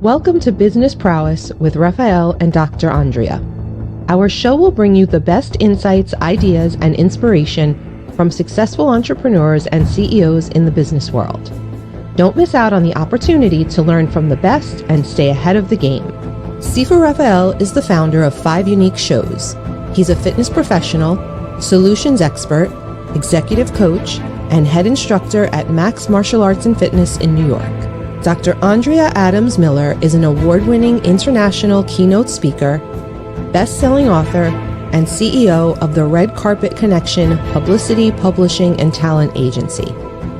Welcome to Business Prowess with Rafael and Dr. Andrea. Our show will bring you the best insights, ideas, and inspiration from successful entrepreneurs and CEOs in the business world. Don't miss out on the opportunity to learn from the best and stay ahead of the game. Sifu Rafael is the founder of 5 unique shows. He's a fitness professional, solutions expert, executive coach, and head instructor at Max Martial Arts and Fitness in New York. Dr. Andrea Adams-Miller is an award-winning international keynote speaker, best-selling author, and CEO of the Red Carpet Connection Publicity, Publishing, and Talent Agency,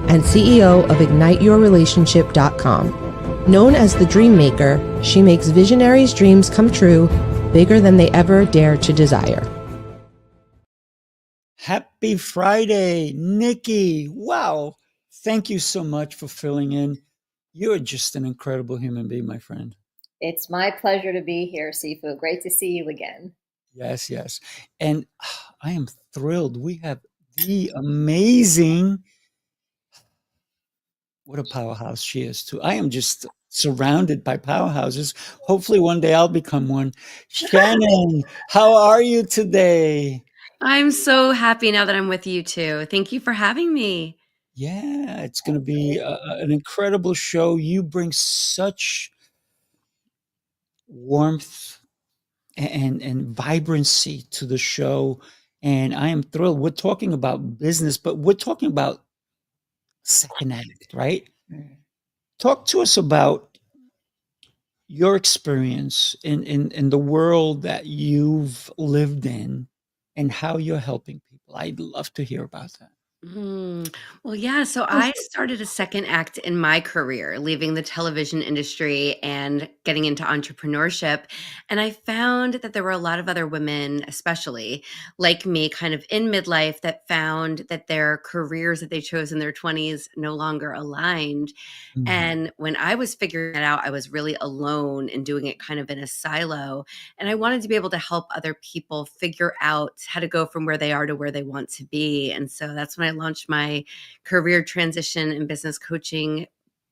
and CEO of IgniteYourRelationship.com. Known as the Dream Maker, she makes visionaries' dreams come true, bigger than they ever dare to desire. Happy Friday, Nikki. Wow. Thank you so much for filling in. You're just an incredible human being, my friend. It's my pleasure to be here, Sifu. Great to see you again. Yes. And I am thrilled. We have the amazing, what a powerhouse she is too. I am just surrounded by powerhouses. Hopefully one day I'll become one. Shannon, how are you today? I'm so happy now that I'm with you too. Thank you for having me. Yeah, it's going to be an incredible show. You bring such warmth and vibrancy to the show, and I am thrilled. We're talking about business, but we're talking about second act, right? Talk to us about your experience in the world that you've lived in and how you're helping people. I'd love to hear about that. Well, yeah. So I started a second act in my career, leaving the television industry and getting into entrepreneurship. And I found that there were a lot of other women, especially like me, kind of in midlife, that found that their careers that they chose in their 20s no longer aligned. Mhm. And when I was figuring it out, I was really alone and doing it kind of in a silo. And I wanted to be able to help other people figure out how to go from where they are to where they want to be. And so that's when I launched my career transition and business coaching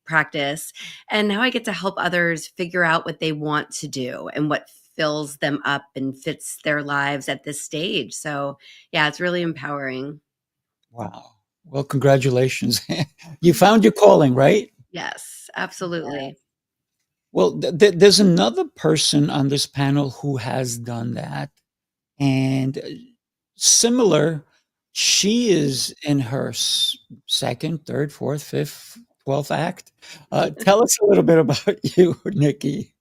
practice. And now I get to help others figure out what they want to do and what fills them up and fits their lives at this stage. So, yeah, it's really empowering. Wow. Well, congratulations. You found your calling, right? Yes, absolutely. Well, there's another person on this panel who has done that. And similar, she is in her second, third, fourth, fifth, 12th act. Tell us a little bit about you, Nikki.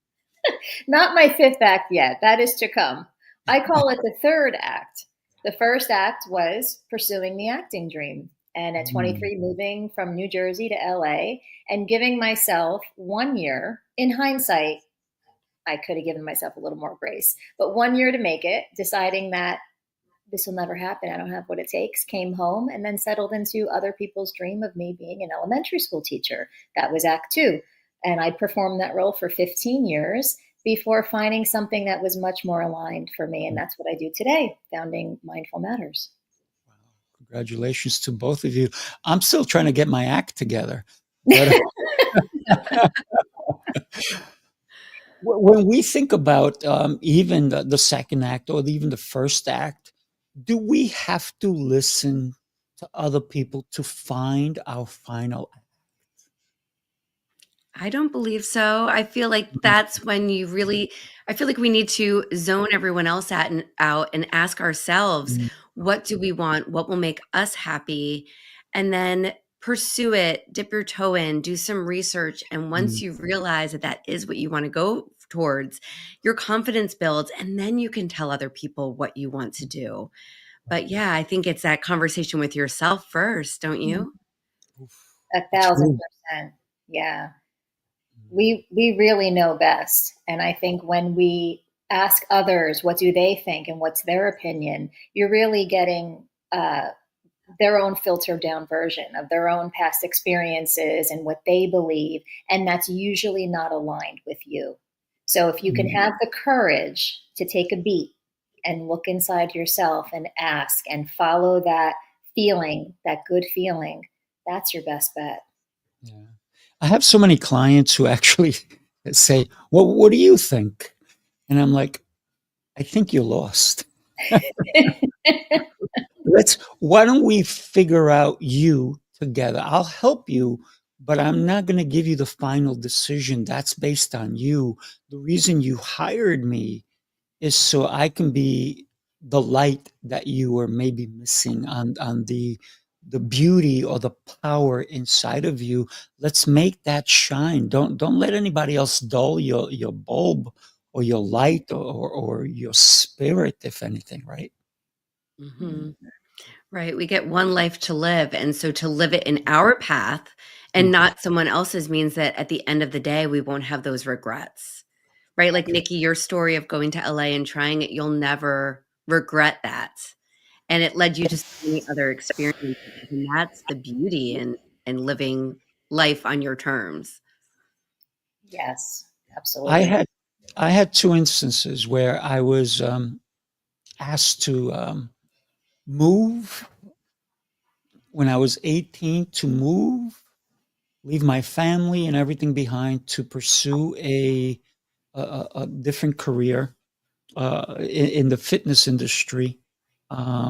Not my 5th act yet. That is to come. I call it the 3rd act. The first act was pursuing the acting dream. And at 23, moving from New Jersey to LA and giving myself 1 year. In hindsight, I could have given myself a little more grace, but 1 year to make it, deciding that this will never happen. I don't have what it takes. Came home and then settled into other people's dream of me being an elementary school teacher. That was Act 2. And I performed that role for 15 years before finding something that was much more aligned for me. And that's what I do today, founding Mindful Matters. Wow. Congratulations to both of you. I'm still trying to get my act together. But when we think about even the second act or even the first act, do we have to listen to other people to find our final act? I don't believe so. I feel like that's when I feel like we need to zone everyone else out and ask ourselves, what do we want? What will make us happy? And then pursue it, dip your toe in, do some research. And once you realize that that is what you want to go towards, your confidence builds, and then you can tell other people what you want to do. But yeah, I think it's that conversation with yourself first, don't you? 1,000%. Yeah. We really know best. And I think when we ask others, what do they think and what's their opinion, you're really getting their own filtered down version of their own past experiences and what they believe. And that's usually not aligned with you. So if you can have the courage to take a beat and look inside yourself and ask and follow that feeling, that good feeling, that's your best bet. Yeah. I have so many clients who actually say, well, what do you think? And I'm like, I think you're lost. Why don't we figure out you together? I'll help you, but I'm not going to give you the final decision. That's based on you. The reason you hired me is so I can be the light that you were maybe missing on the beauty or the power inside of you. Let's make that shine. Don't let anybody else dull your bulb or your light or your spirit, if anything, right? Mhm. Right. We get one life to live. And so to live it in our path and Mm. not someone else's means that at the end of the day, we won't have those regrets. Right. Like Nikki, your story of going to LA and trying it, you'll never regret that. And it led you to so many other experiences. And that's the beauty in living life on your terms. Yes, I absolutely. had two instances where I was asked to move when I was 18 to move, leave my family and everything behind to pursue a different career in the fitness industry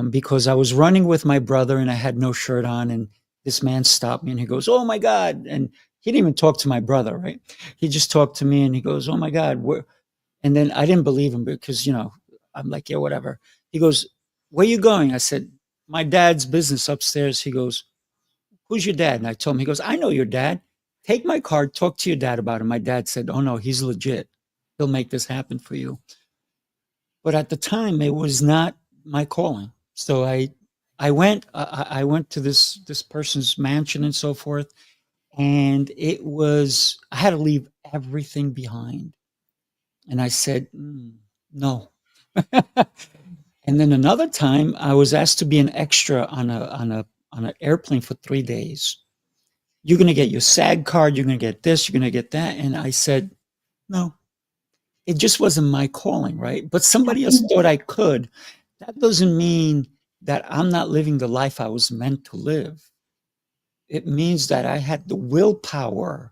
because I was running with my brother and I had no shirt on. And this man stopped me and he goes, "Oh my God." And he didn't even talk to my brother, right? He just talked to me and he goes, "Oh my God." And then I didn't believe him because, I'm like, yeah, whatever. He goes, "Where you going?" I said, "My dad's business upstairs." He goes, "Who's your dad?" And I told him, he goes, "I know your dad. Take my card, talk to your dad about him." My dad said, "Oh no, he's legit. He'll make this happen for you." But at the time, it was not my calling. So I went to this person's mansion and so forth, and I had to leave everything behind. And I said, no. And then another time, I was asked to be an extra on an airplane for 3 days. You're going to get your SAG card. You're going to get this. You're going to get that. And I said, no, it just wasn't my calling, right? But somebody else thought I could. That doesn't mean that I'm not living the life I was meant to live. It means that I had the willpower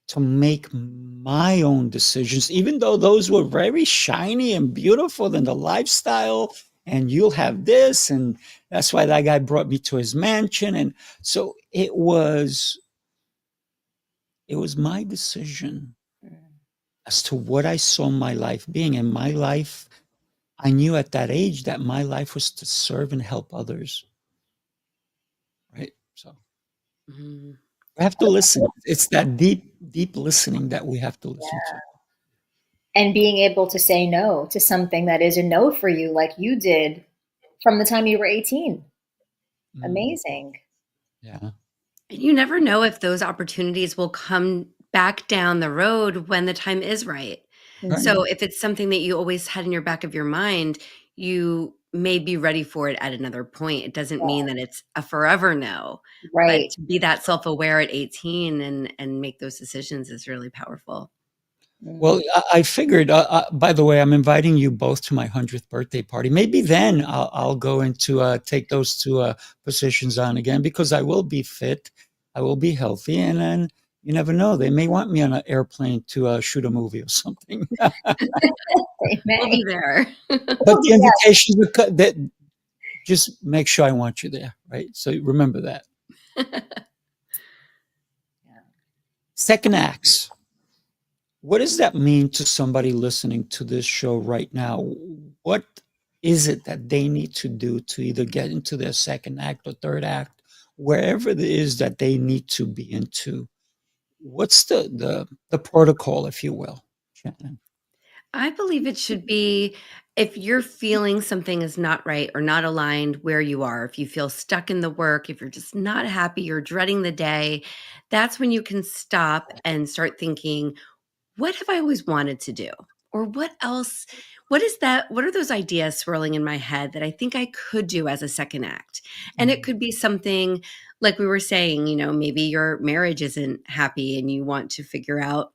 to make my own decisions, even though those were very shiny and beautiful in the lifestyle. And you'll have this. And that's why that guy brought me to his mansion. And so it was my decision as to what I saw my life being. And my life, I knew at that age that my life was to serve and help others. Right. So Mhm. we have to listen. It's that deep listening that we have to listen to. And being able to say no to something that is a no for you, like you did from the time you were 18. Amazing. Yeah. And you never know if those opportunities will come back down the road when the time is right. Right. So if it's something that you always had in your back of your mind, you may be ready for it at another point. It doesn't mean that it's a forever no. But Right. to be that self-aware at 18 and make those decisions is really powerful. Well, I figured. By the way, I'm inviting you both to my 100th birthday party. Maybe then I'll go into take those two positions on again because I will be fit, I will be healthy, and then you never know. They may want me on an airplane to shoot a movie or something. We'll be there. But the invitations are that just make sure I want you there, right? So remember that. Second acts. What does that mean to somebody listening to this show right now? What is it that they need to do to either get into their second act or third act, wherever it is that they need to be into? What's the protocol, if you will, Shannon? I believe it should be if you're feeling something is not right or not aligned where you are, if you feel stuck in the work, if you're just not happy, you're dreading the day, that's when you can stop and start thinking, what have I always wanted to do? Or what else? What is that? What are those ideas swirling in my head that I think I could do as a second act? And it could be something like we were saying, maybe your marriage isn't happy and you want to figure out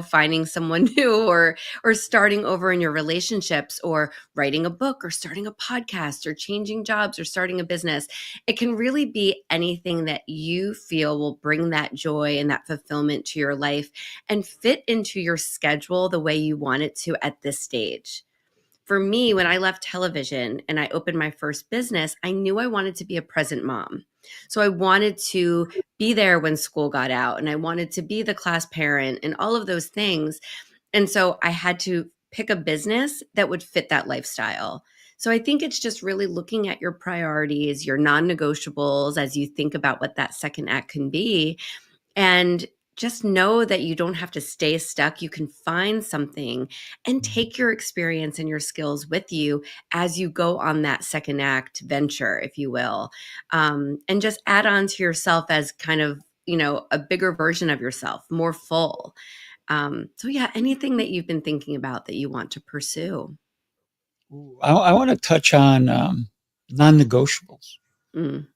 finding someone new or starting over in your relationships or writing a book or starting a podcast or changing jobs or starting a business. It can really be anything that you feel will bring that joy and that fulfillment to your life and fit into your schedule the way you want it to at this stage. For me, when I left television and I opened my first business, I knew I wanted to be a present mom. So I wanted to be there when school got out, and I wanted to be the class parent and all of those things. And so I had to pick a business that would fit that lifestyle. So I think it's just really looking at your priorities, your non-negotiables as you think about what that second act can be. And just know that you don't have to stay stuck. You can find something and take your experience and your skills with you as you go on that second act venture, if you will, and just add on to yourself as kind of, a bigger version of yourself, more full. So yeah, anything that you've been thinking about that you want to pursue. I want to touch on non-negotiables. Mm.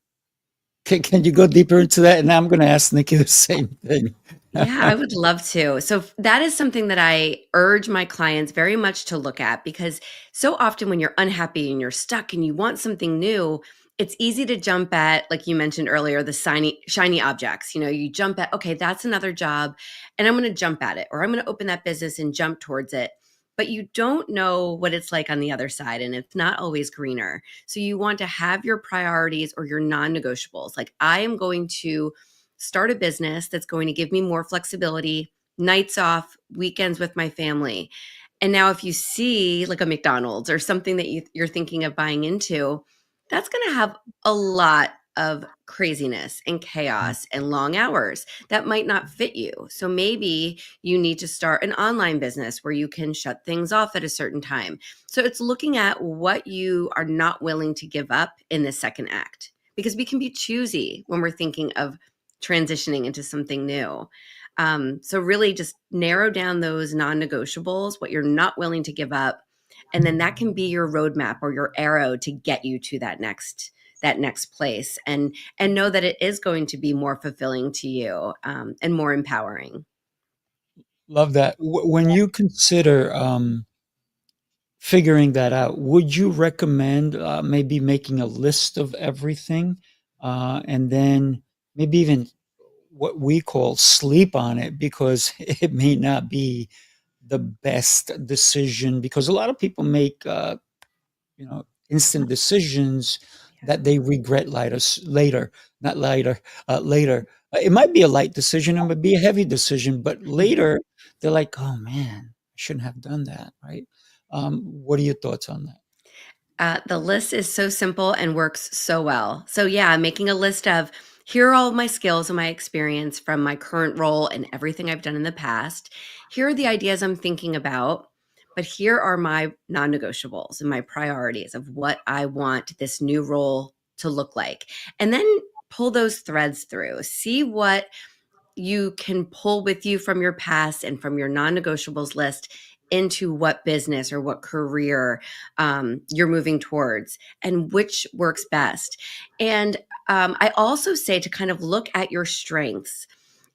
Can you go deeper into that? And I'm going to ask Nikki the same thing. Yeah, I would love to. So that is something that I urge my clients very much to look at, because so often when you're unhappy and you're stuck and you want something new, it's easy to jump at, like you mentioned earlier, the shiny objects. You jump at, okay, that's another job and I'm going to jump at it, or I'm going to open that business and jump towards it. But you don't know what it's like on the other side, and it's not always greener. So you want to have your priorities or your non-negotiables. Like, I am going to start a business that's going to give me more flexibility, nights off, weekends with my family. And now if you see like a McDonald's or something that you're thinking of buying into, that's going to have a lot of craziness and chaos and long hours that might not fit you. So maybe you need to start an online business where you can shut things off at a certain time. So it's looking at what you are not willing to give up in the second act, because we can be choosy when we're thinking of transitioning into something new. So really just narrow down those non-negotiables, what you're not willing to give up. And then that can be your roadmap or your arrow to get you to that next place, and know that it is going to be more fulfilling to you, and more empowering. Love that. When you consider figuring that out, would you recommend maybe making a list of everything and then maybe even what we call sleep on it, because it may not be the best decision, because a lot of people make instant decisions that they regret later, not later, later. It might be a light decision, it might be a heavy decision, but later they're like, oh man, I shouldn't have done that, right? What are your thoughts on that? The list is so simple and works so well. So yeah, making a list of, here are all of my skills and my experience from my current role and everything I've done in the past. Here are the ideas I'm thinking about, but here are my non-negotiables and my priorities of what I want this new role to look like. And then pull those threads through. See what you can pull with you from your past and from your non-negotiables list into what business or what career you're moving towards, and which works best. And I also say to kind of look at your strengths,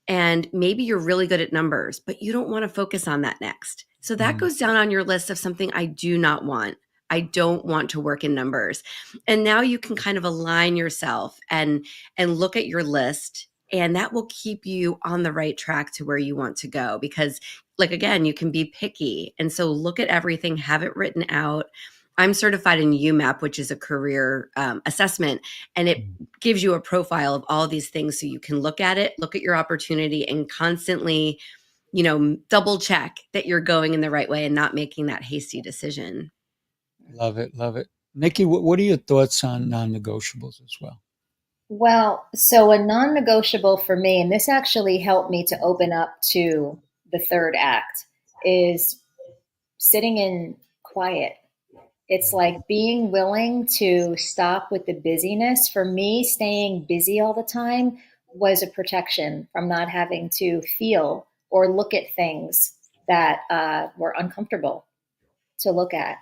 and maybe you're really good at numbers, but you don't want to focus on that next. So that goes down on your list of something I do not want. I don't want to work in numbers. And now you can kind of align yourself and look at your list, and that will keep you on the right track to where you want to go. Because, like, again, you can be picky. And so look at everything, have it written out. I'm certified in YouMap, which is a career assessment, and it gives you a profile of all these things, so you can look at it, look at your opportunity, and constantly, double check that you're going in the right way and not making that hasty decision. Love it, love it. Nikki, what are your thoughts on non-negotiables as well? Well, so a non-negotiable for me, and this actually helped me to open up to the third act, is sitting in quiet. It's like being willing to stop with the busyness. For me, staying busy all the time was a protection from not having to feel or look at things that were uncomfortable to look at.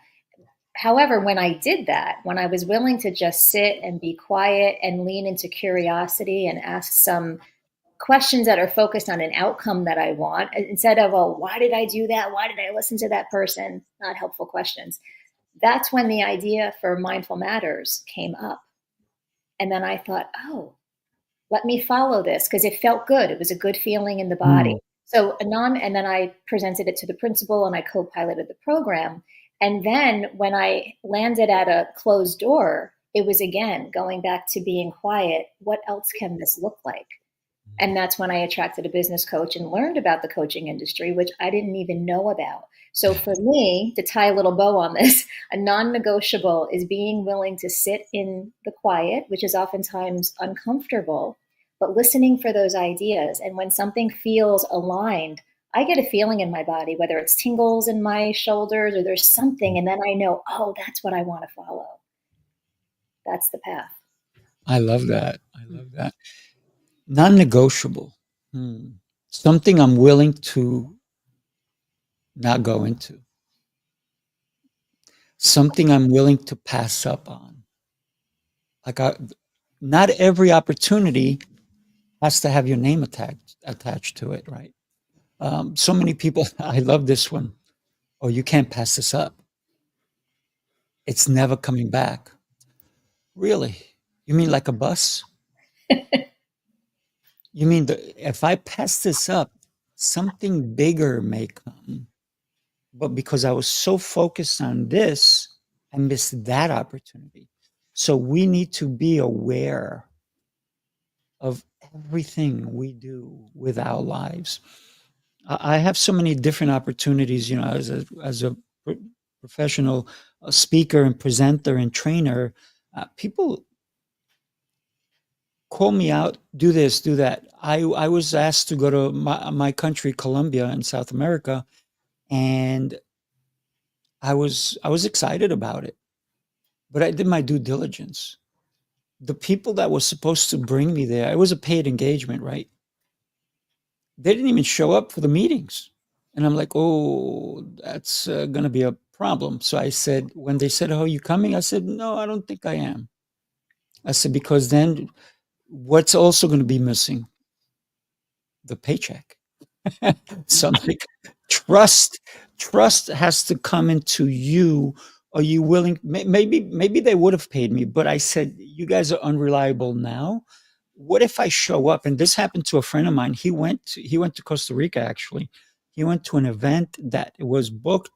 However, when I did that, when I was willing to just sit and be quiet and lean into curiosity and ask some questions that are focused on an outcome that I want, instead of, oh, why did I do that? Why did I listen to that person? Not helpful questions. That's when the idea for Mindful Matters came up. And then I thought, oh, let me follow this, because it felt good. It was a good feeling in the body. So and then I presented it to the principal and I co-piloted the program. And then when I landed at a closed door, it was again going back to being quiet. What else can this look like? And that's when I attracted a business coach and learned about the coaching industry, which I didn't even know about. So for me, to tie a little bow on this, a non-negotiable is being willing to sit in the quiet, which is oftentimes uncomfortable, but listening for those ideas. And when something feels aligned, I get a feeling in my body, whether it's tingles in my shoulders or there's something, and then I know, oh, that's what I want to follow. That's the path. I love that. Non-negotiable. Something I'm willing to not go into. Something I'm willing to pass up on. Like not every opportunity has to have your name attached to it, right? So many people, I love this one. Oh, you can't pass this up. It's never coming back. Really? You mean like a bus? You mean if I pass this up, something bigger may come. But because I was so focused on this, I missed that opportunity. So we need to be aware of everything we do with our lives. I have so many different opportunities, as a professional speaker and presenter and trainer. People call me out, do this, do that. I was asked to go to my country, Colombia in South America, and I was excited about it, but I did my due diligence. The people that were supposed to bring me there, it was a paid engagement, right? They didn't even show up for the meetings. And I'm like, oh, that's going to be a problem. So I said, when they said, oh, you coming? I said, no, I don't think I am. I said, because then what's also going to be missing? The paycheck. So I'm like, trust has to come into you. Are you willing? Maybe they would have paid me, but I said, you guys are unreliable now. What if I show up? And this happened to a friend of mine. He went to Costa Rica, actually. He went to an event that was booked.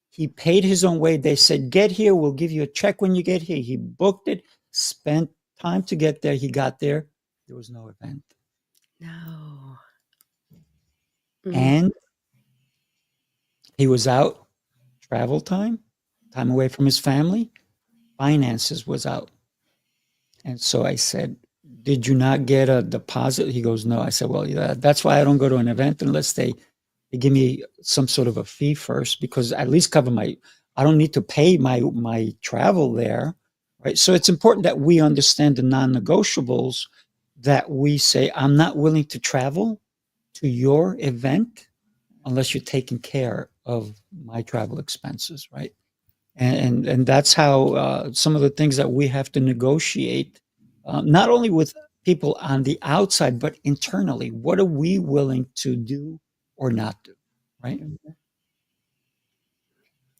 He paid his own way. They said, get here. We'll give you a check when you get here. He booked it, spent time to get there. He got there. There was no event. No. And he was out, travel time away from his family, finances was out. And so I said, did you not get a deposit? He goes, no. I said, well, yeah, that's why I don't go to an event unless they give me some sort of a fee first, because at least cover I don't need to pay my travel there, right? So it's important that we understand the non-negotiables, that we say, I'm not willing to travel to your event unless you're taking care of my travel expenses, right? And that's how some of the things that we have to negotiate, not only with people on the outside, but internally. What are we willing to do or not do, right?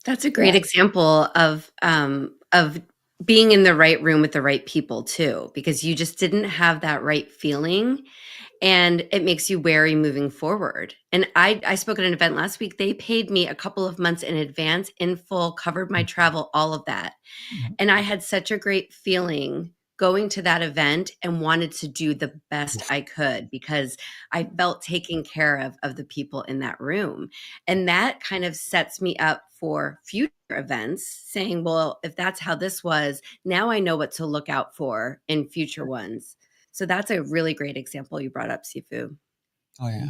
That's a great example of being in the right room with the right people too, because you just didn't have that right feeling. And it makes you wary moving forward. And I spoke at an event last week. They paid me a couple of months in advance, in full, covered my travel, all of that. And I had such a great feeling going to that event and wanted to do the best I could, because I felt taken care of the people in that room. And that kind of sets me up for future events, saying, well, if that's how this was, now I know what to look out for in future ones. So that's a really great example you brought up, Sifu. Oh yeah,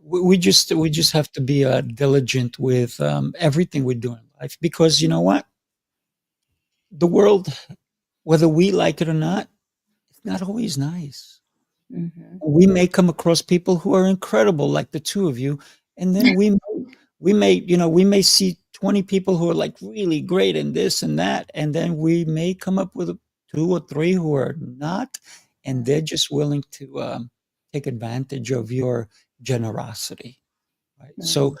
we just have to be diligent with everything we do in life, because you know what, the world, whether we like it or not, it's not always nice. We may come across people who are incredible, like the two of you, and then we may see 20 people who are like really great in this and that, and then we may come up with 2 or 3 who are not, and they're just willing to take advantage of your generosity, right? So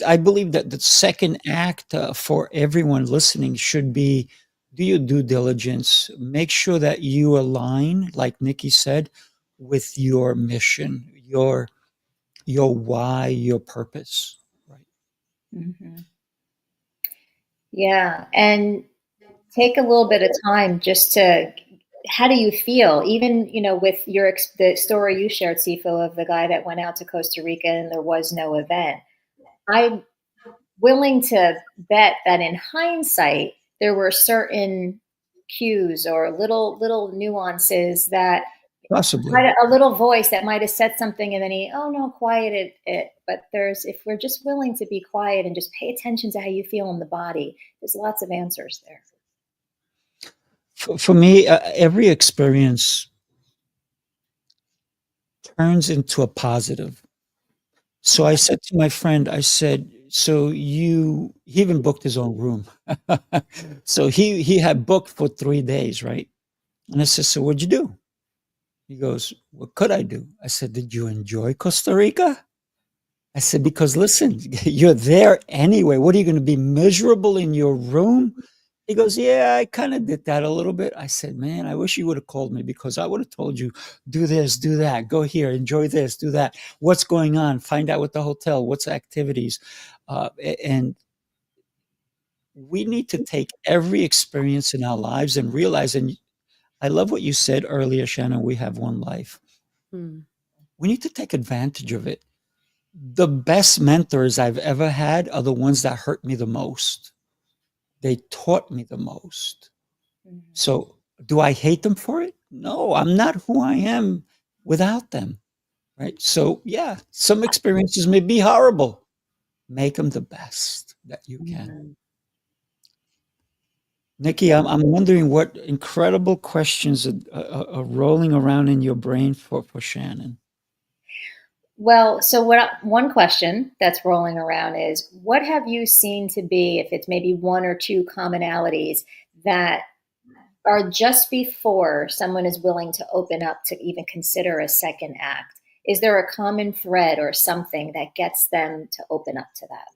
I believe that the second act for everyone listening should be do your due diligence. Make sure that you align, like Nikki said, with your mission, your why, your purpose, right? Mm-hmm. Yeah, and take a little bit of time just to, how do you feel? Even, with the story you shared, Sifu, of the guy that went out to Costa Rica and there was no event. I'm willing to bet that in hindsight, there were certain cues or little nuances that Possibly. had a little voice that might have said something and then oh no, quieted it. But if we're just willing to be quiet and just pay attention to how you feel in the body, there's lots of answers there. For me, every experience turns into a positive. So I said to my friend, I said, so he even booked his own room. So he had booked for 3 days, right? And I said, so what'd you do? He goes, what could I do? I said, did you enjoy Costa Rica? I said, because listen, you're there anyway. What are you going to be miserable in your room? He goes, yeah, I kind of did that a little bit. I said, man, I wish you would have called me because I would have told you, do this, do that, go here, enjoy this, do that. What's going on? Find out with the hotel, what's activities. And we need to take every experience in our lives and realize, and I love what you said earlier, Shannon, we have one life. We need to take advantage of it. The best mentors I've ever had are the ones that hurt me the most. They taught me the most. So do I hate them for it? No, I'm not who I am without them, right? So yeah, some experiences may be horrible. Make them the best that you can. Nikki, I'm wondering what incredible questions are rolling around in your brain for Shannon. Well, so one question that's rolling around is, what have you seen to be, if it's maybe one or two commonalities that are just before someone is willing to open up to even consider a second act? Is there a common thread or something that gets them to open up to that?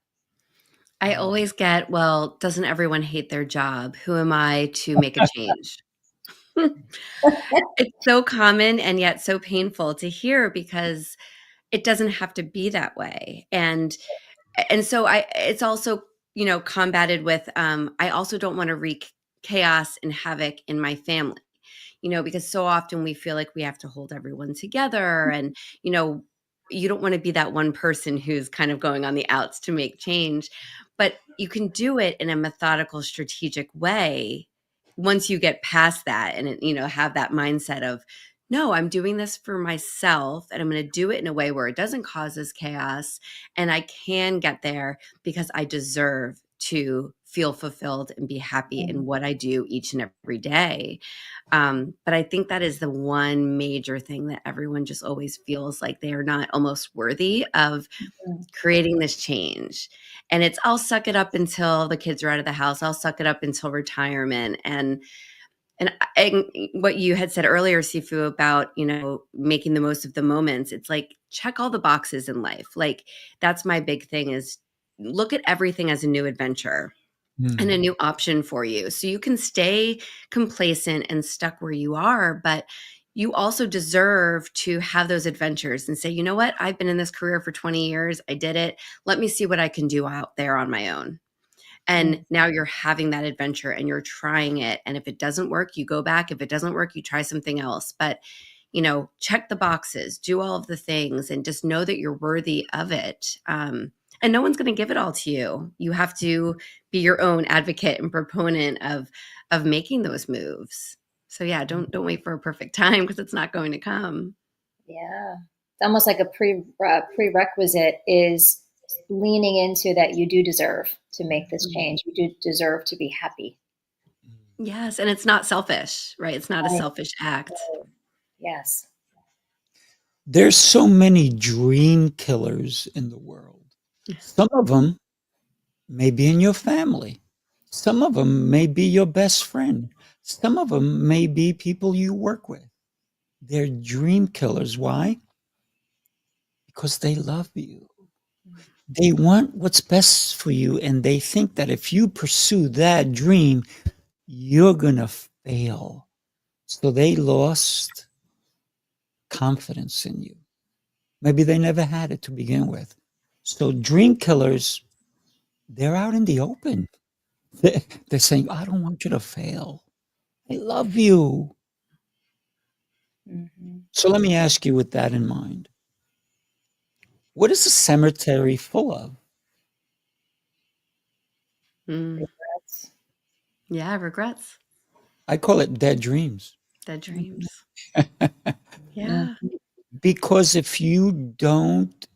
I always get, well, doesn't everyone hate their job? Who am I to make a change? It's so common and yet so painful to hear because it doesn't have to be that way. And so it's also, combated with, I also don't want to wreak chaos and havoc in my family, because so often we feel like we have to hold everyone together and, you don't want to be that one person who's kind of going on the outs to make change, but you can do it in a methodical, strategic way once you get past that and, have that mindset of, no, I'm doing this for myself and I'm going to do it in a way where it doesn't cause us chaos and I can get there because I deserve to feel fulfilled and be happy in what I do each and every day. But I think that is the one major thing that everyone just always feels like they are not almost worthy of creating this change. And it's, I'll suck it up until the kids are out of the house. I'll suck it up until retirement. And what you had said earlier, Sifu, about, making the most of the moments, it's like, check all the boxes in life. Like, that's my big thing is look at everything as a new adventure and a new option for you. So you can stay complacent and stuck where you are, but you also deserve to have those adventures and say, you know what? I've been in this career for 20 years. I did it. Let me see what I can do out there on my own. And now you're having that adventure and you're trying it. And if it doesn't work, you go back. If it doesn't work, you try something else. But, check the boxes, do all of the things, and just know that you're worthy of it. And no one's going to give it all to you. You have to be your own advocate and proponent of making those moves. So yeah, don't wait for a perfect time because it's not going to come. Yeah. It's almost like a prerequisite is leaning into that you do deserve to make this change. You do deserve to be happy. Yes. And it's not selfish, right? It's not a selfish act. Yes. There's so many dream killers in the world. Some of them may be in your family. Some of them may be your best friend. Some of them may be people you work with. They're dream killers. Why? because they love you. They want what's best for you, and they think that if you pursue that dream, you're going to fail. So they lost confidence in you. Maybe they never had it to begin with. So dream killers, they're out in the open. They're saying, I don't want you to fail. I love you. So let me ask you with that in mind. What is a cemetery full of? Regrets. Yeah, regrets, I call it dead dreams. dead dreams. Yeah. Because if you don't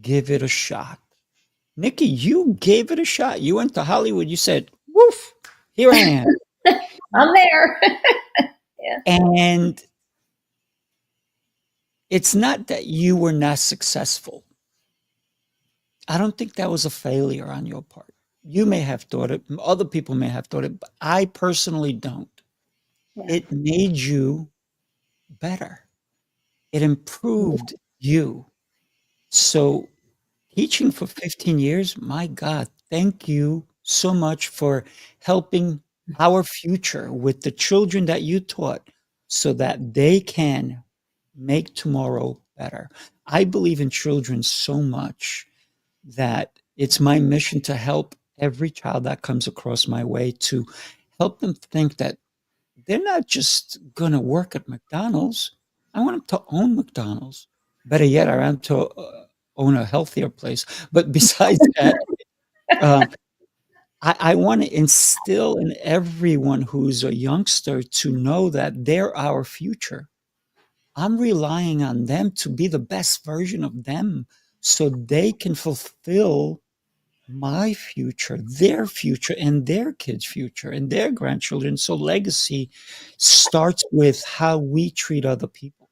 give it a shot, Nikki, you gave it a shot. You went to Hollywood. You said, woof, here I am. I'm there. And it's not that you were not successful. I don't think that was a failure on your part. You may have thought it, other people may have thought it, but I personally don't. Yeah. It made you better. It improved you. So teaching for 15 years, my God, thank you so much for helping our future with the children that you taught so that they can make tomorrow better. I believe in children so much that it's my mission to help every child that comes across my way, to help them think that they're not just going to work at McDonald's. I want them to own McDonald's. Better yet, I want them to own a healthier place. But besides that, I want to instill in everyone who's a youngster to know that they're our future. I'm relying on them to be the best version of them so they can fulfill my future, and their kids' future, and their grandchildren. So legacy starts with how we treat other people.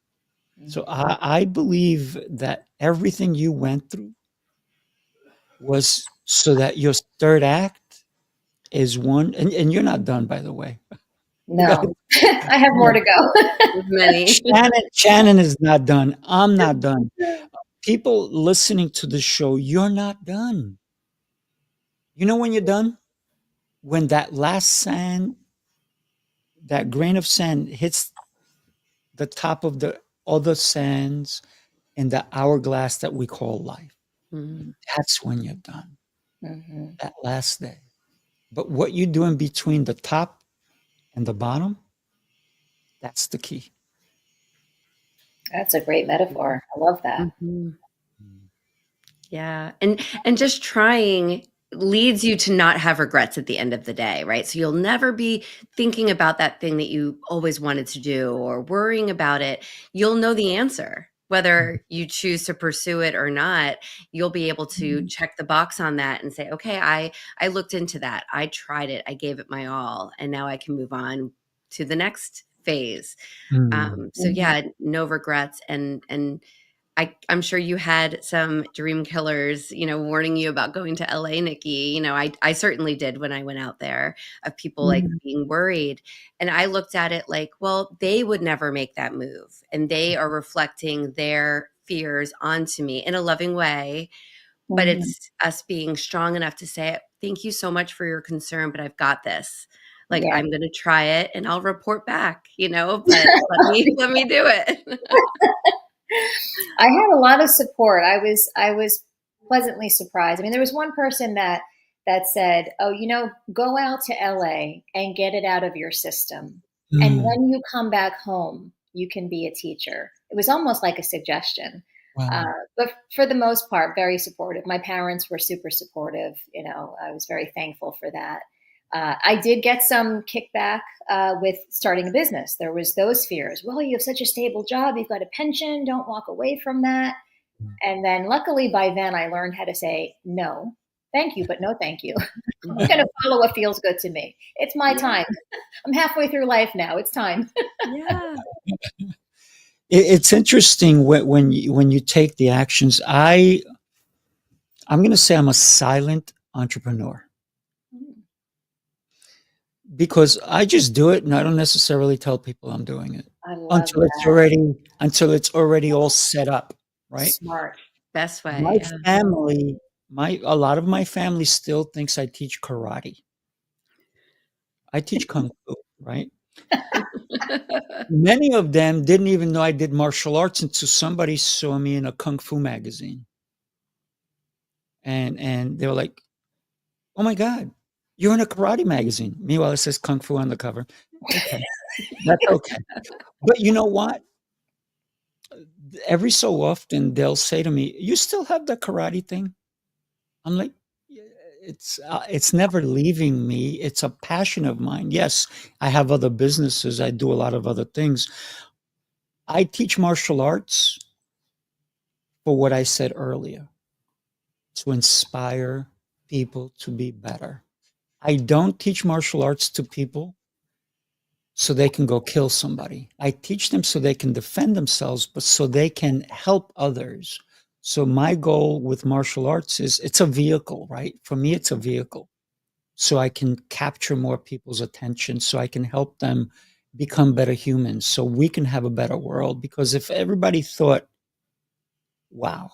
So I believe that everything you went through was so that your third act is one, and you're not done, by the way. No, I have more to go. Many. Shannon is not done. I'm not done. People listening to the show, you're not done. You know when you're done? When that last sand, that grain of sand hits the top of the other sands in the hourglass that we call life. Mhm. That's when you're done. That last day. But what you do in between the top and the bottom, that's the key. That's a great metaphor. I love that. Mhm. Yeah. And just trying leads you to not have regrets at the end of the day, right? So you'll never be thinking about that thing that you always wanted to do or worrying about it. You'll know the answer. Whether you choose to pursue it or not, you'll be able to check the box on that and say, okay, I looked into that. I tried it. I gave it my all. And now I can move on to the next phase. So yeah, no regrets. And I'm sure you had some dream killers, warning you about going to LA, Nikki. I certainly did when I went out there, of people like being worried. And I looked at it like, well, they would never make that move. And they are reflecting their fears onto me in a loving way. But it's us being strong enough to say, thank you so much for your concern, but I've got this. Like, Yeah. I'm going to try it and I'll report back, but let me do it. I had a lot of support. I was pleasantly surprised. I mean, there was one person that said, "Oh, go out to LA and get it out of your system, and when you come back home, you can be a teacher." It was almost like a suggestion. Wow. But for the most part, very supportive. My parents were super supportive. I was very thankful for that. I did get some kickback with starting a business. There was those fears. Well, you have such a stable job. You've got a pension. Don't walk away from that. And then luckily by then I learned how to say, no, thank you, but no, thank you. I'm going to follow what feels good to me. It's my time. I'm halfway through life now. It's time. Yeah. It's interesting when you take the actions. I'm going to say I'm a silent entrepreneur because I just do it and I don't necessarily tell people I'm doing it I love until it's already all set up, right? Smart. Best way. My Yeah. family, a lot of my family still thinks I teach karate. I teach kung fu, right? Many of them didn't even know I did martial arts until somebody saw me in a kung fu magazine. And they were like, "Oh my God, you're in a karate magazine." Meanwhile, it says kung fu on the cover. Okay, that's okay. But you know what? Every so often they'll say to me, "You still have the karate thing?" I'm like, "Yeah, it's never leaving me. It's a passion of mine." Yes, I have other businesses. I do a lot of other things. I teach martial arts for what I said earlier, to inspire people to be better. I don't teach martial arts to people so they can go kill somebody. I teach them so they can defend themselves, but so they can help others. So my goal with martial arts is it's a vehicle, right? For me, it's a vehicle. So I can capture more people's attention, so I can help them become better humans, so we can have a better world. Because if everybody thought, wow,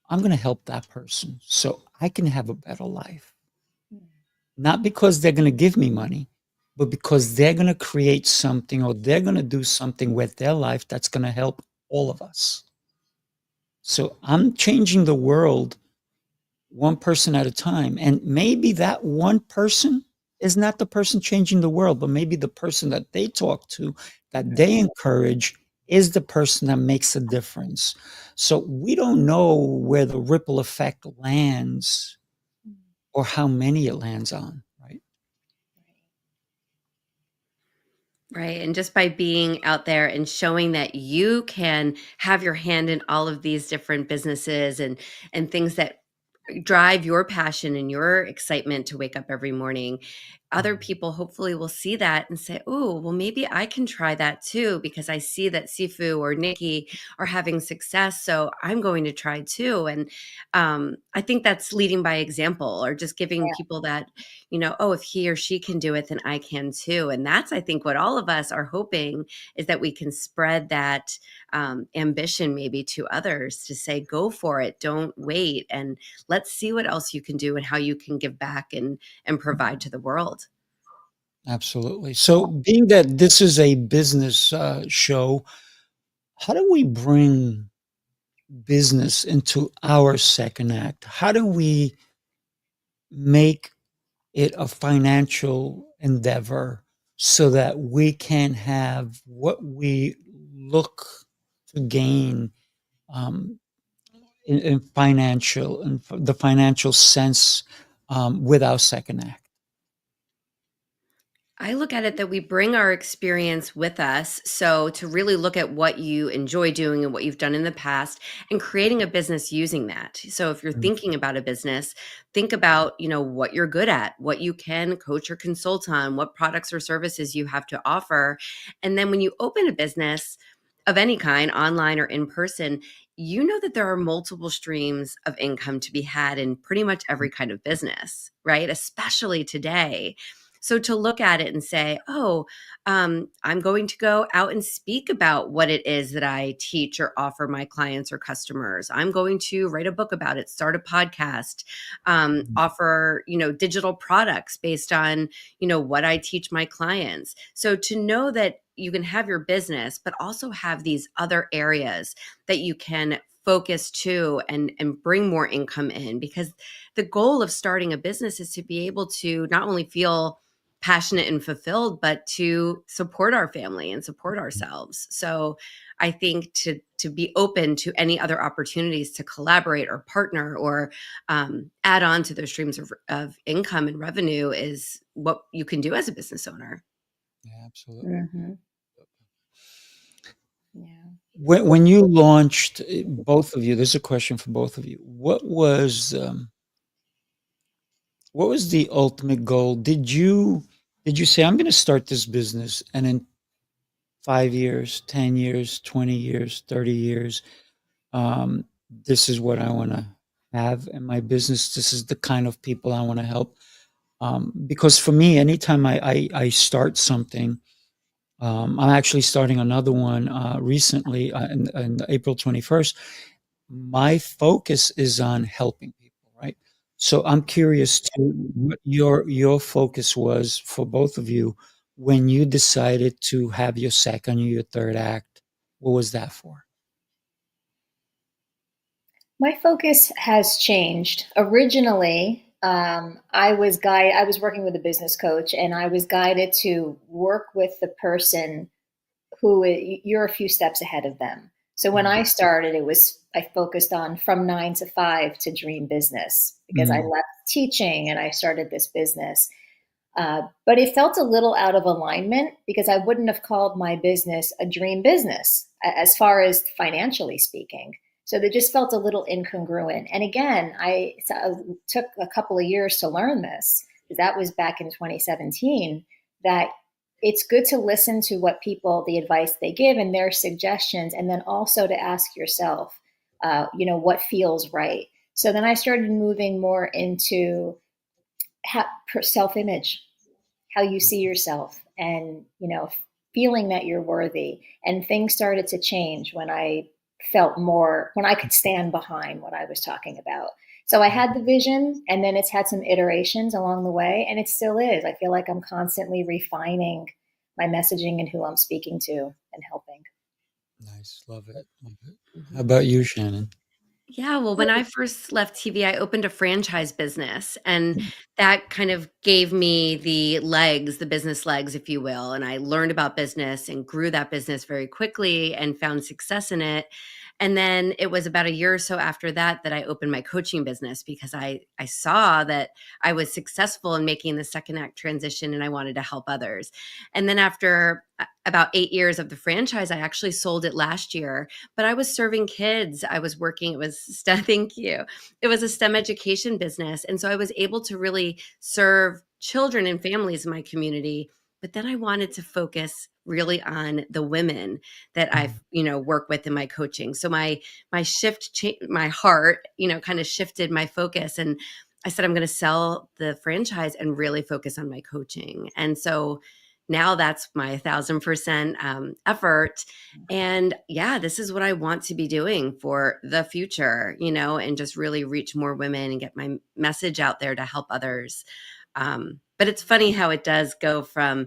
I'm going to help that person so I can have a better life, not because they're going to give me money, but because they're going to create something or they're going to do something with their life that's going to help all of us. So I'm changing the world one person at a time. And maybe that one person is not the person changing the world, but maybe the person that they talk to, that they encourage, is the person that makes a difference. So we don't know where the ripple effect lands or how many it lands on, right? Right. And just by being out there and showing that you can have your hand in all of these different businesses and things that drive your passion and your excitement to wake up every morning, other people hopefully will see that and say, oh, well, maybe I can try that too, because I see that Sifu or Nikki are having success. So I'm going to try too. And I think that's leading by example, or just giving people that, oh, if he or she can do it, then I can too. And that's, I think, what all of us are hoping, is that we can spread that ambition maybe to others, to say, go for it, don't wait, and let's see what else you can do and how you can give back and provide to the world. Absolutely. So, being that this is a business show, how do we bring business into our second act? How do we make it a financial endeavor so that we can have what we look to gain um, in financial, in the financial sense, with our second act? I look at it that we bring our experience with us. So to really look at what you enjoy doing and what you've done in the past, and creating a business using that. So if you're thinking about a business, think about, what you're good at, what you can coach or consult on, what products or services you have to offer. And then when you open a business of any kind, online or in person, you know that there are multiple streams of income to be had in pretty much every kind of business, right? Especially today. So to look at it and say, oh, I'm going to go out and speak about what it is that I teach or offer my clients or customers. I'm going to write a book about it, start a podcast, offer, digital products based on, what I teach my clients. So to know that you can have your business, but also have these other areas that you can focus to and bring more income in, because the goal of starting a business is to be able to not only feel passionate and fulfilled, but to support our family and support ourselves. So I think to be open to any other opportunities to collaborate or partner or add on to those streams of income and revenue is what you can do as a business owner. Yeah, absolutely. Mm-hmm. Yeah. When you launched, both of you, there's a question for both of you. What was the ultimate goal? Did you say, I'm going to start this business, and in 5 years, 10 years, 20 years, 30 years, this is what I want to have in my business. This is the kind of people I want to help. Because for me, anytime I start something, I'm actually starting another one recently, in April 21st. my focus is on helping people, right? So I'm curious to what your focus was for both of you when you decided to have your second or your third act. What was that for? My focus has changed. Originally, I was working with a business coach, and I was guided to work with the person who you're a few steps ahead of them. So when I started, I focused on from 9 to 5 to dream business, because I left teaching and I started this business. But it felt a little out of alignment, because I wouldn't have called my business a dream business as far as financially speaking. So they just felt a little incongruent. And again, I took a couple of years to learn this, because that was back in 2017, that it's good to listen to what people, the advice they give and their suggestions, and then also to ask yourself, what feels right. So then I started moving more into self-image, how you see yourself, and feeling that you're worthy. And things started to change when I could stand behind what I was talking about. So I had the vision, and then it's had some iterations along the way, and it still is. I feel like I'm constantly refining my messaging and who I'm speaking to and helping. Nice. Love it. Love it. How about you, Shannon? Yeah, well, when I first left TV, I opened a franchise business, and that kind of gave me the business legs, if you will. And I learned about business and grew that business very quickly and found success in it. And then it was about a year or so after that I opened my coaching business, because I saw that I was successful in making the second act transition, and I wanted to help others. And then after about 8 years of the franchise, I actually sold it last year, but I was serving kids. I was working, it was STEM, thank you. It was a STEM education business. And so I was able to really serve children and families in my community. But then I wanted to focus really on the women that I, work with in my coaching. So my my heart, kind of shifted my focus, and I said, I'm going to sell the franchise and really focus on my coaching. And so now that's my 1,000% effort. And yeah, this is what I want to be doing for the future, and just really reach more women and get my message out there to help others. But it's funny how it does go from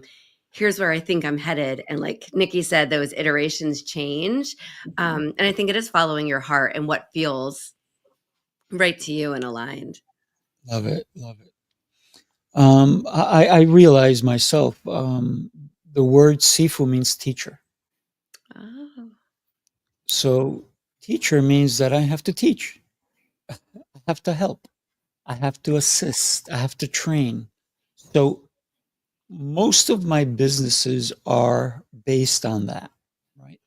here's where I think I'm headed. And like Nikki said, those iterations change. And I think it is following your heart and what feels right to you and aligned. Love it. Love it. I realize myself, the word Sifu means teacher. Oh. So teacher means that I have to teach. I have to help. I have to assist. I have to train. So most of my businesses are based on that, right?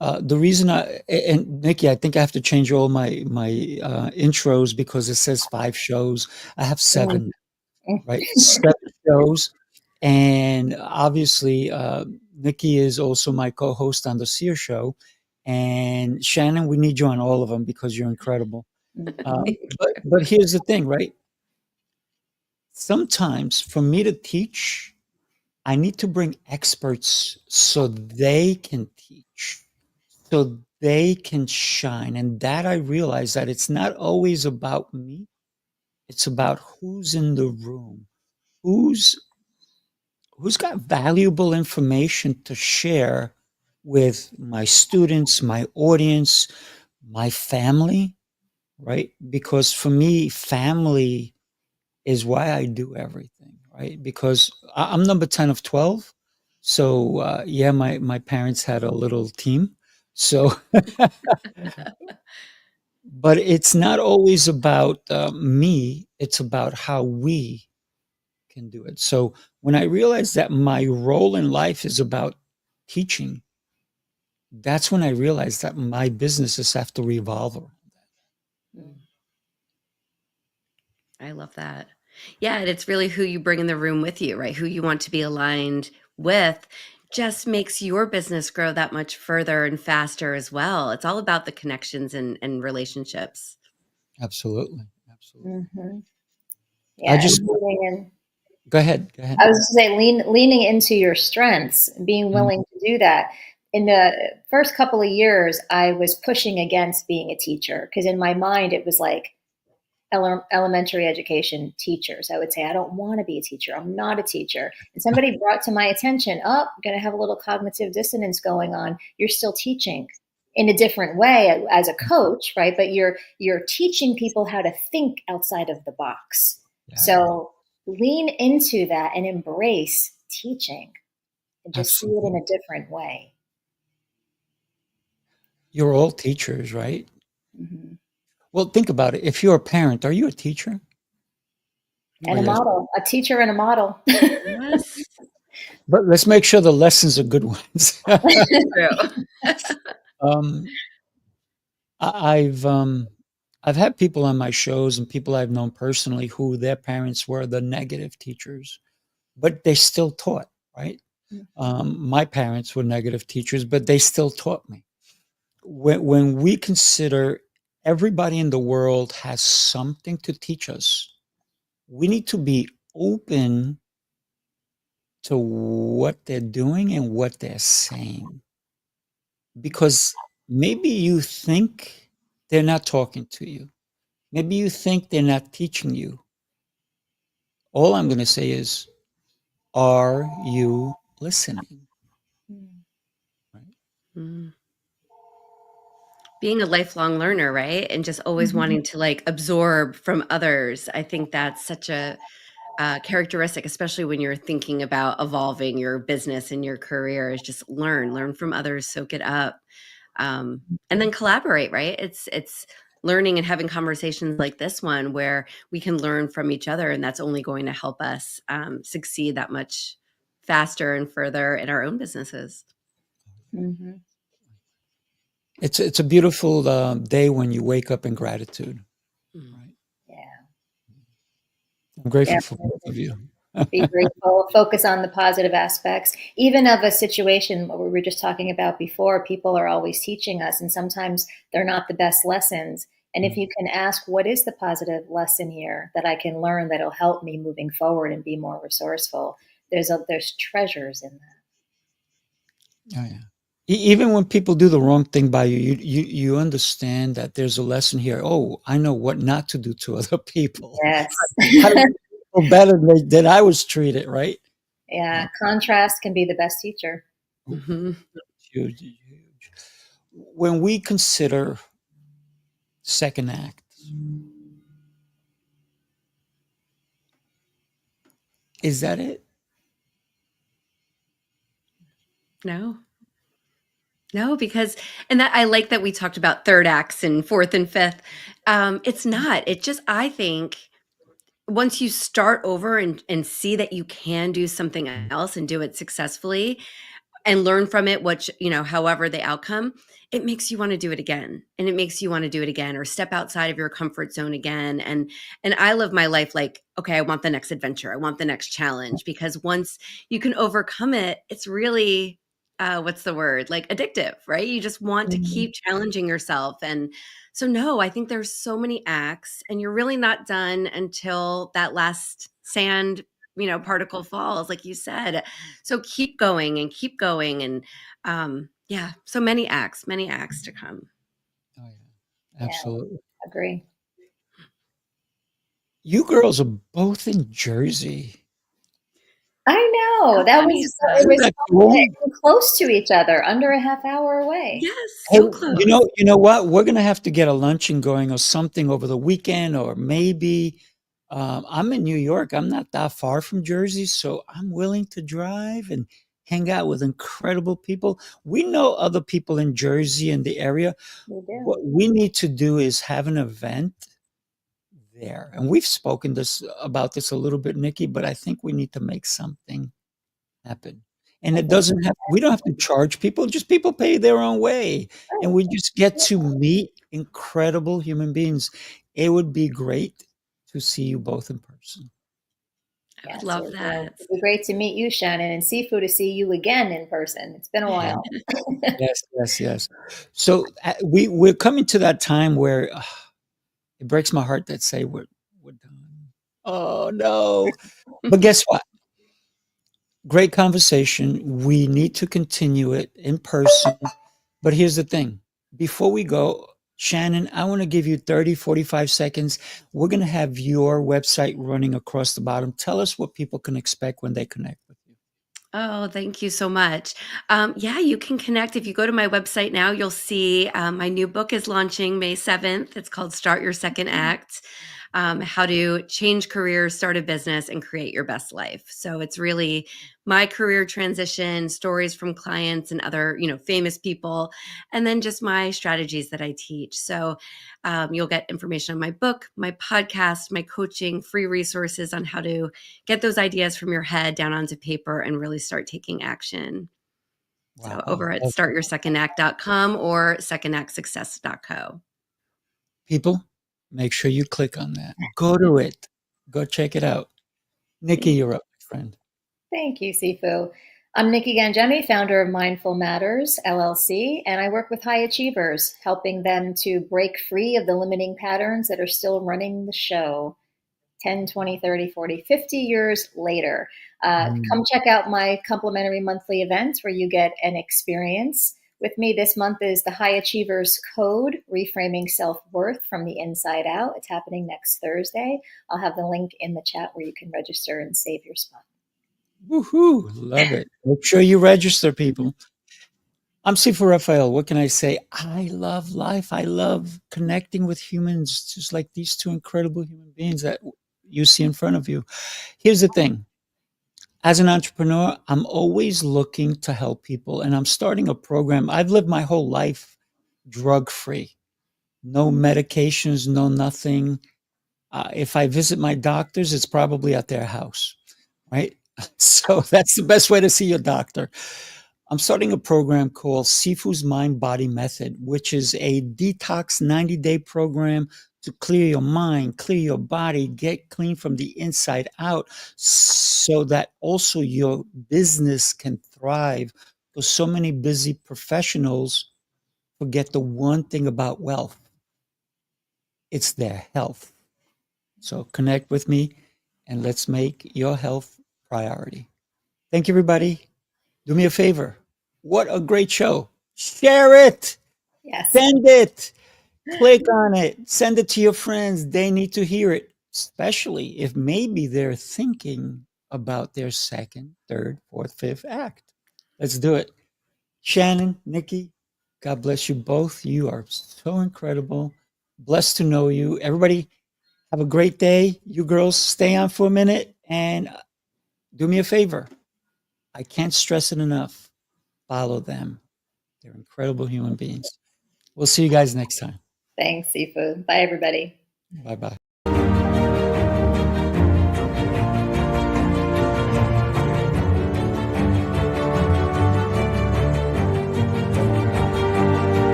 The reason and Nikki, I think I have to change all my intros, because it says 5 shows. I have 7, right? 7 shows. And obviously, Nikki is also my co-host on the Sear Show. And Shannon, we need you on all of them because you're incredible. But here's the thing, right? Sometimes for me to teach, I need to bring experts so they can teach, so they can shine. And that I realize that it's not always about me. It's about who's in the room, who's got valuable information to share with my students, my audience, my family, right? Because for me, family is why I do everything, right? Because I'm number 10 of 12. So, yeah, my parents had a little team. So, but it's not always about me. It's about how we can do it. So when I realized that my role in life is about teaching, that's when I realized that my businesses have to revolve around that. I love that. Yeah, and it's really who you bring in the room with you, right? Who you want to be aligned with just makes your business grow that much further and faster as well. It's all about the connections and relationships. Absolutely. Absolutely. Mm-hmm. I Yeah, just go ahead. Go ahead. I was going to say leaning into your strengths, being willing to do that. in the first couple of years, I was pushing against being a teacher because in my mind, it was like elementary education teachers. I would say, I don't want to be a teacher. I'm not a teacher. And somebody brought to my attention, oh, I'm going to have a little cognitive dissonance going on. You're still teaching in a different way as a coach, right? But you're teaching people how to think outside of the box. Yeah. So lean into that and embrace teaching and just see it in a different way. You're all teachers, right? Mm-hmm. Well, think about it. If you're a parent, are you a teacher? And a model, a teacher and a model. Yes. But let's make sure the lessons are good ones. I've had people on my shows and people I've known personally who their parents were the negative teachers, but they still taught, right? Mm-hmm. My parents were negative teachers, but they still taught me. When we consider everybody in the world has something to teach us, we need to be open to what they're doing and what they're saying. Because maybe you think they're not talking to you. Maybe you think they're not teaching you. All I'm going to say is, are you listening? Right? Mm. Being a lifelong learner, right? And just always wanting to like absorb from others. I think that's such a characteristic, especially when you're thinking about evolving your business and your career, is just learn from others, soak it up, and then collaborate, right? It's learning and having conversations like this one where we can learn from each other, and that's only going to help us succeed that much faster and further in our own businesses. Mm-hmm. It's a beautiful day when you wake up in gratitude. Right? Yeah. I'm grateful for both of you. Be grateful, focus on the positive aspects, even of a situation what we were just talking about before. People are always teaching us, and sometimes they're not the best lessons. And if you can ask, what is the positive lesson here that I can learn that'll help me moving forward and be more resourceful? There's treasures in that. Oh, yeah. Even when people do the wrong thing by you, you understand that there's a lesson here. Oh, I know what not to do to other people. Yes. How to feel better than I was treated, right? Yeah. Contrast can be the best teacher. Mm-hmm. Huge, huge. When we consider second act, is that it? No, because, and that I like that we talked about third acts and fourth and fifth. It's not. It just, I think, once you start over and see that you can do something else and do it successfully and learn from it, which, however the outcome, it makes you want to do it again. And it makes you want to do it again or step outside of your comfort zone again. And I live my life like, okay, I want the next adventure. I want the next challenge, because once you can overcome it, it's really, what's the word? Like addictive, right? You just want to keep challenging yourself. And so, no, I think there's so many acts, and you're really not done until that last sand, particle falls, like you said. So keep going and keep going. And so many acts to come. Oh, yeah. Absolutely. Yeah, agree. You girls are both in Jersey. I know. It was close to each other, under a half hour away. Yes, so close. You know what? We're going to have to get a luncheon going or something over the weekend, or maybe I'm in New York. I'm not that far from Jersey, so I'm willing to drive and hang out with incredible people. We know other people in Jersey in the area. We do. What we need to do is have an event there. And we've spoken about this a little bit, Nikki, but I think we need to make something happen. And we don't have to charge people, just people pay their own way. And we just get to meet incredible human beings. It would be great to see you both in person. I would love that. It'd be great to meet you, Shannon, and Sifu to see you again in person. It's been a while. Yes. So we're coming to that time where it breaks my heart that say we're done. Oh no! But guess what? great conversation. We need to continue it in person. But here's the thing. Before we go, Shannon, I want to give you 30, 45 seconds. We're going to have your website running across the bottom. Tell us what people can expect when they connect with you. Oh, thank you so much. Yeah, you can connect. If you go to my website now, you'll see my new book is launching May 7th. It's called Start Your Second Act, How to Change Careers, Start a Business, and Create Your Best Life. So it's really my career transition, stories from clients and other, famous people, and then just my strategies that I teach. So you'll get information on my book, my podcast, my coaching, free resources on how to get those ideas from your head down onto paper and really start taking action. Wow. So over at startyoursecond.com or secondactsuccess.co. People, make sure you click on that. Go to it. Go check it out. Nikki, you're up, my friend. Thank you, Sifu. I'm Nikki Gangemi, founder of Mindful Matters, LLC, and I work with high achievers, helping them to break free of the limiting patterns that are still running the show 10, 20, 30, 40, 50 years later. Come check out my complimentary monthly event where you get an experience. With me this month is the High Achievers Code, Reframing Self-Worth from the Inside Out. It's happening next Thursday. I'll have the link in the chat where you can register and save your spot. Woohoo! Love it. Make sure you register, people. I'm Sifu Rafael. What can I say? I love life. I love connecting with humans, just like these two incredible human beings that you see in front of you. Here's the thing. As an entrepreneur, I'm always looking to help people, and I'm starting a program. I've lived my whole life drug-free. No medications, no nothing. If I visit my doctors, it's probably at their house, right? So that's the best way to see your doctor. I'm starting a program called Sifu's Mind Body Method, which is a detox 90-day program to clear your mind, clear your body, get clean from the inside out so that also your business can thrive. Because so many busy professionals forget the one thing about wealth. It's their health. So connect with me and let's make your health priority. Thank you, everybody. Do me a favor. What a great show. Share it. Yes. Send it. Click on it. Send it to your friends. They need to hear it, especially if maybe they're thinking about their second, third, fourth, fifth act. Let's do it. Shannon, Nikki, God bless you both. You are so incredible. Blessed to know you. Everybody, have a great day. You girls, stay on for a minute and do me a favor. I can't stress it enough. Follow them. They're incredible human beings. We'll see you guys next time. Thanks, Sifu. Bye, everybody. Bye-bye.